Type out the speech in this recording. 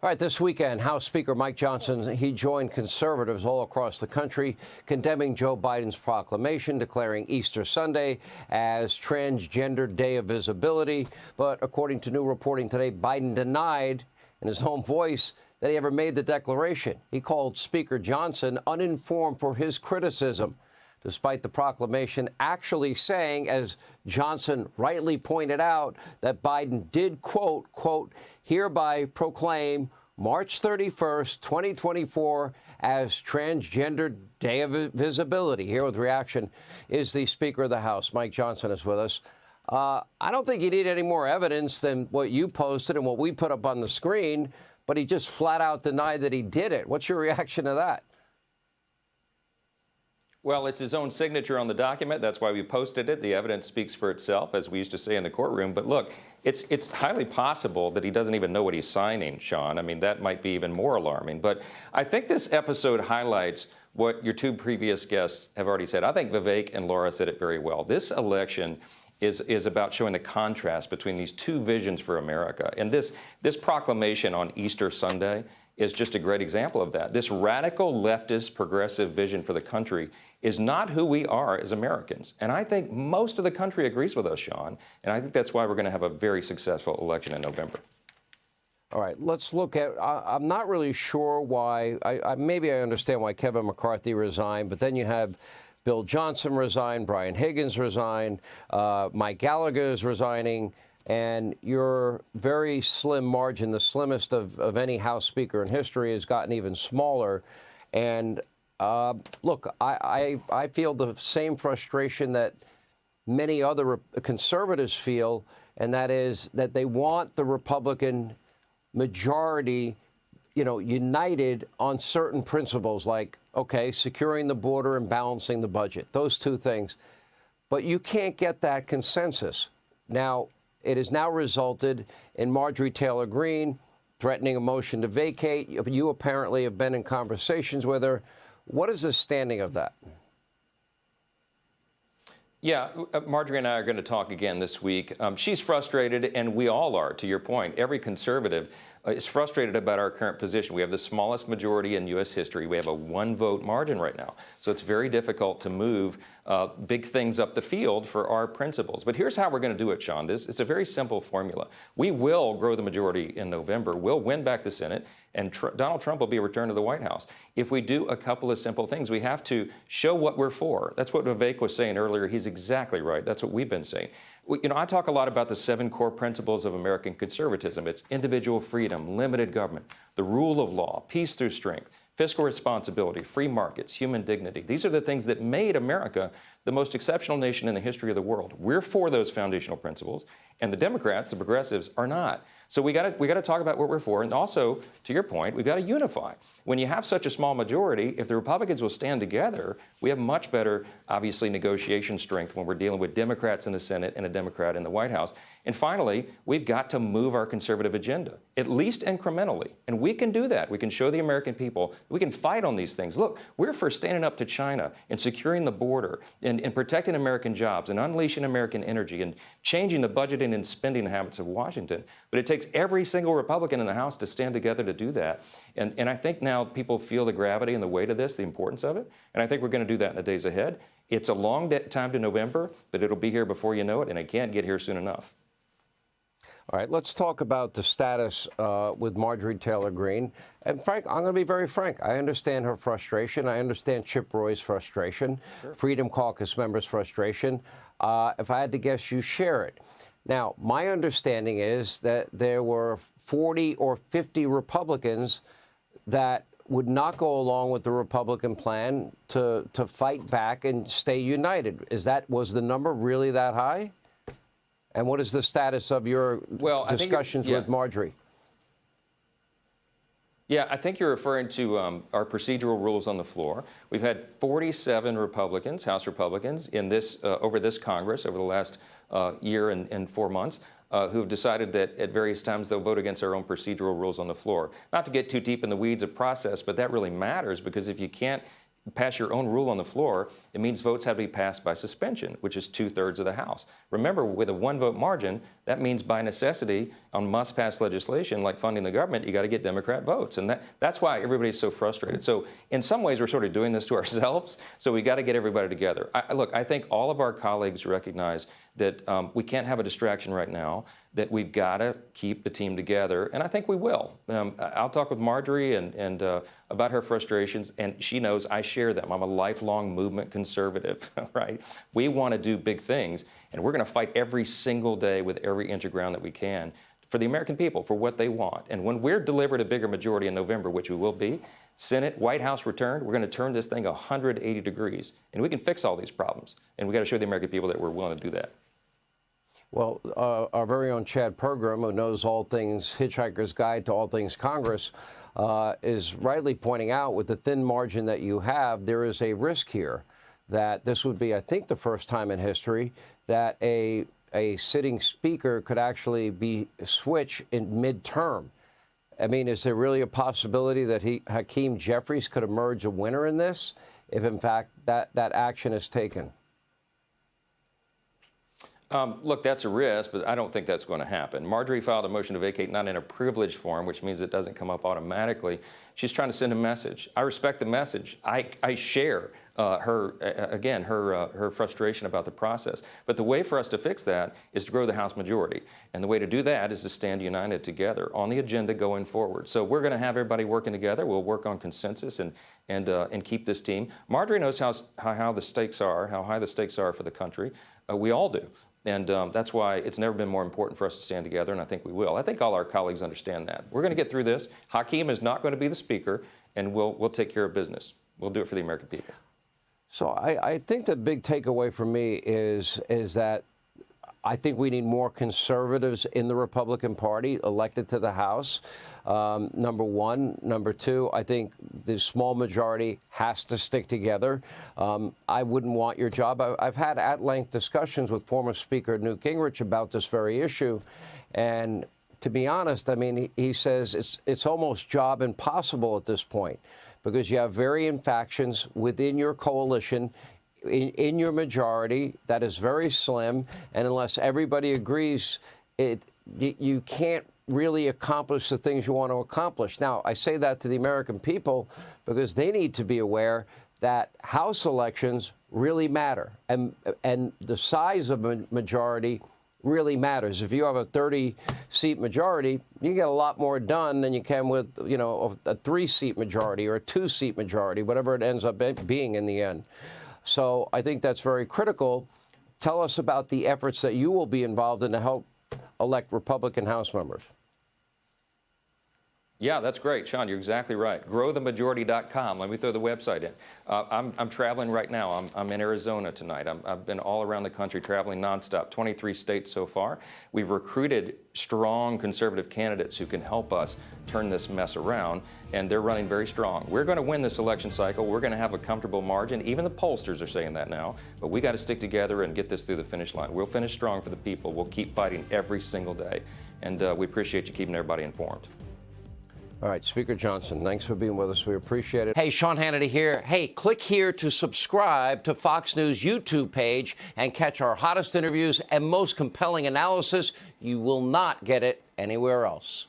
All right, this weekend, House Speaker Mike Johnson, he joined conservatives all across the country condemning Joe Biden's proclamation declaring Easter Sunday as Transgender Day of Visibility. But according to new reporting today, Biden denied in his own voice that he ever made the declaration. He called Speaker Johnson uninformed for his criticism, despite the proclamation actually saying, as Johnson rightly pointed out, that Biden did, quote, hereby proclaim March 31st, 2024 as Transgender Day of Visibility. Here with reaction is the Speaker of the House. Mike Johnson is with us. I don't think you need any more evidence than what you posted and what we put up on the screen, but he just flat out denied that he did it. What's your reaction to that? Well, it's his own signature on the document. That's why we posted it. The evidence speaks for itself, as we used to say in the courtroom. But look, it's highly possible that he doesn't even know what he's signing, Sean. I mean, that might be even more alarming. But I think this episode highlights what your two previous guests have already said. I think Vivek and Laura said it very well. This election is about showing the contrast between these two visions for America. And this proclamation on Easter Sunday is just a great example of that. This radical leftist progressive vision for the country is not who we are as Americans. And I think most of the country agrees with us, Sean. And I think that's why we're going to have a very successful election in November. All right, let's look at, I'm not really sure why, maybe I understand why Kevin McCarthy resigned, but then you have Bill Johnson resign, Brian Higgins resign, Mike Gallagher is resigning, and your very slim margin, the slimmest of any House Speaker in history, has gotten even smaller. And look, I feel the same frustration that many other conservatives feel, and that is that they want the Republican majority, united on certain principles like, okay, securing the border and balancing the budget, those two things. But you can't get that consensus. Now, it has now resulted in Marjorie Taylor Greene threatening a motion to vacate. You apparently have been in conversations with her. What is the standing of that? Yeah, Marjorie and I are going to talk again this week. She's frustrated, and we all are, to your point. Every conservative is frustrated about our current position. We have the smallest majority in U.S. history. We have a one-vote margin right now. So it's very difficult to move big things up the field for our principles. But here's how we're going to do it, Sean. It's a very simple formula. We will grow the majority in November. We'll win back the Senate, and Donald Trump will be returned to the White House. If we do a couple of simple things, we have to show what we're for. That's what Vivek was saying earlier. He's exactly right. That's what we've been saying. I talk a lot about the 7 core principles of American conservatism. It's individual freedom, limited government, the rule of law, peace through strength, fiscal responsibility, free markets, human dignity. These are the things that made America the most exceptional nation in the history of the world. We're for those foundational principles, and the Democrats, the progressives, are not. So we got to talk about what we're for, and also, to your point, we've got to unify. When you have such a small majority, if the Republicans will stand together, we have much better, obviously, negotiation strength when we're dealing with Democrats in the Senate and a Democrat in the White House. And finally, we've got to move our conservative agenda, at least incrementally. And we can do that. We can show the American people we can fight on these things. Look, we're for standing up to China and securing the border and protecting American jobs and unleashing American energy and changing the budgeting and spending habits of Washington. But it takes every single Republican in the House to stand together to do that. And I think now people feel the gravity and the weight of this, the importance of it. And I think we're going to do that in the days ahead. It's a long time to November, but it'll be here before you know it, and it can't get here soon enough. All right, let's talk about the status with Marjorie Taylor Greene. And Frank, I'm going to be very frank. I understand her frustration. I understand Chip Roy's frustration, sure. Freedom Caucus members' frustration. If I had to guess, you share it. Now, my understanding is that there were 40 or 50 Republicans that would not go along with the Republican plan to fight back and stay united. Was the number really that high? And what is the status of your discussions with Marjorie? Yeah, I think you're referring to our procedural rules on the floor. We've had 47 Republicans, House Republicans, in this over this Congress over the last year and 4 months who have decided that at various times they'll vote against our own procedural rules on the floor. Not to get too deep in the weeds of process, but that really matters because if you can't pass your own rule on the floor, it means votes have to be passed by suspension, which is 2/3 of the House. Remember, with a 1-vote margin, that means by necessity on must-pass legislation like funding the government, you got to get Democrat votes. And that's why everybody's so frustrated. So in some ways, we're sort of doing this to ourselves. So we got to get everybody together. Look, I think all of our colleagues recognize that we can't have a distraction right now, that we've got to keep the team together, and I think we will. I'll talk with Marjorie and about her frustrations, and she knows I share them. I'm a lifelong movement conservative, right? We want to do big things, and we're going to fight every single day with every inch of ground that we can for the American people, for what they want. And when we're delivered a bigger majority in November, which we will be, Senate, White House returned, we're going to turn this thing 180 degrees, and we can fix all these problems. And we got to show the American people that we're willing to do that. Well, our very own Chad Pergram, who knows all things Hitchhiker's Guide to All Things Congress, is rightly pointing out with the thin margin that you have, there is a risk here that this would be, I think, the first time in history that a sitting speaker could actually be switched in midterm. I mean, is there really a possibility that Hakeem Jeffries could emerge a winner in this if, in fact, that action is taken? Look, that's a risk, but I don't think that's going to happen. Marjorie filed a motion to vacate not in a privileged form, which means it doesn't come up automatically. She's trying to send a message. I respect the message. I share her frustration about the process. But the way for us to fix that is to grow the House majority. And the way to do that is to stand united together on the agenda going forward. So we're going to have everybody working together. We'll work on consensus and keep this team. Marjorie knows how the stakes are, how high the stakes are for the country. We all do. And that's why it's never been more important for us to stand together, and I think we will. I think all our colleagues understand that. We're going to get through this. Hakeem is not going to be the speaker, and we'll take care of business. We'll do it for the American people. So I think the big takeaway for me is that I think we need more conservatives in the Republican Party elected to the House, number one. Number two, I think the small majority has to stick together. I wouldn't want your job. I've had at-length discussions with former Speaker Newt Gingrich about this very issue. And to be honest, I mean, he says it's almost job impossible at this point because you have varying factions within your coalition in your majority that is very slim, and unless everybody agrees, you can't really accomplish the things you want to accomplish. Now, I say that to the American people because they need to be aware that House elections really matter, and the size of a majority really matters. If you have a 30-seat majority, you get a lot more done than you can with, a 3-seat majority or a 2-seat majority, whatever it ends up being in the end. So I think that's very critical. Tell us about the efforts that you will be involved in to help elect Republican House members. Yeah, that's great, Sean. You're exactly right. GrowTheMajority.com. Let me throw the website in. I'm traveling right now. I'm in Arizona tonight. I've been all around the country traveling nonstop, 23 states so far. We've recruited strong conservative candidates who can help us turn this mess around, and they're running very strong. We're going to win this election cycle. We're going to have a comfortable margin. Even the pollsters are saying that now. But we got to stick together and get this through the finish line. We'll finish strong for the people. We'll keep fighting every single day. And we appreciate you keeping everybody informed. All right, Speaker Johnson, thanks for being with us. We appreciate it. Hey, Sean Hannity here. Hey, click here to subscribe to Fox News YouTube page and catch our hottest interviews and most compelling analysis. You will not get it anywhere else.